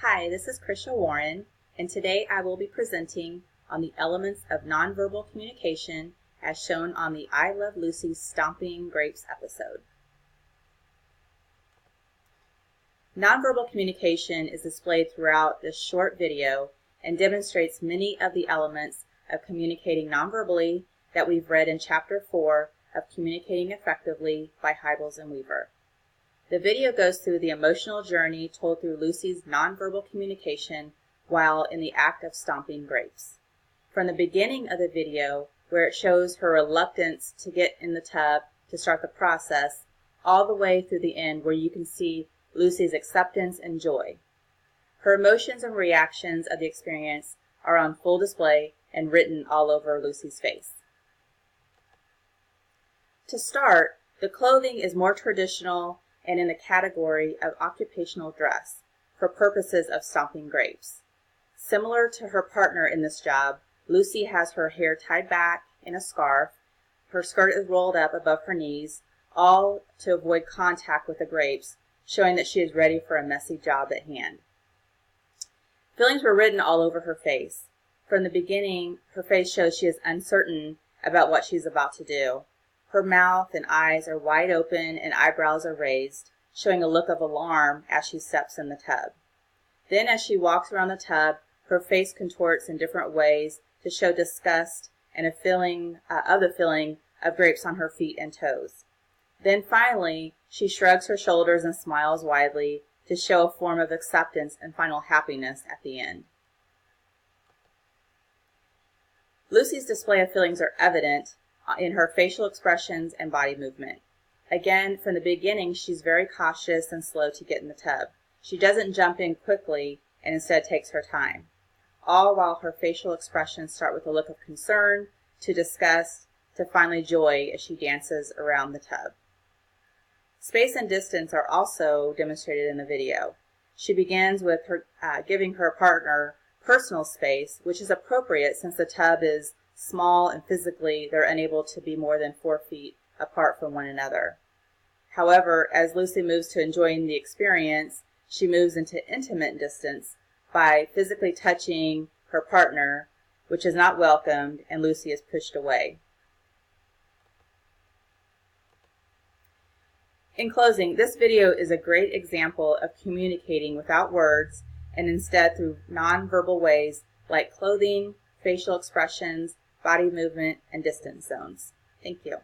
Hi, this is Krisha Warren, and today I will be presenting on the elements of nonverbal communication as shown on the I Love Lucy's Stomping Grapes episode. Nonverbal communication is displayed throughout this short video and demonstrates many of the elements of communicating nonverbally that we've read in Chapter 4 of Communicating Effectively by Hybels and Weaver. The video goes through the emotional journey told through Lucy's nonverbal communication while in the act of stomping grapes. From the beginning of the video, where it shows her reluctance to get in the tub to start the process, all the way through the end where you can see Lucy's acceptance and joy. Her emotions and reactions of the experience are on full display and written all over Lucy's face. To start, the clothing is more traditional and in the category of occupational dress for purposes of stomping grapes. Similar to her partner in this job, Lucy has her hair tied back in a scarf, her skirt is rolled up above her knees, all to avoid contact with the grapes, showing that she is ready for a messy job at hand. Feelings were written all over her face. From the beginning, her face shows she is uncertain about what she's about to do. Her mouth and eyes are wide open and eyebrows are raised, showing a look of alarm as she steps in the tub. Then as she walks around the tub, her face contorts in different ways to show disgust and a feeling of grapes on her feet and toes. Then finally, she shrugs her shoulders and smiles widely to show a form of acceptance and final happiness at the end. Lucy's display of feelings are evident in her facial expressions and body movement. Again, from the beginning, she's very cautious and slow to get in the tub. She doesn't jump in quickly and instead takes her time, all while her facial expressions start with a look of concern, to disgust, to finally joy as she dances around the tub. Space and distance are also demonstrated in the video. She begins with her giving her partner personal space, which is appropriate since the tub is small and physically they're unable to be more than 4 feet apart from one another. However, as Lucy moves to enjoying the experience, she moves into intimate distance by physically touching her partner, which is not welcomed, and Lucy is pushed away. In closing, this video is a great example of communicating without words and instead through nonverbal ways like clothing, facial expressions, body movement, and distance zones. Thank you.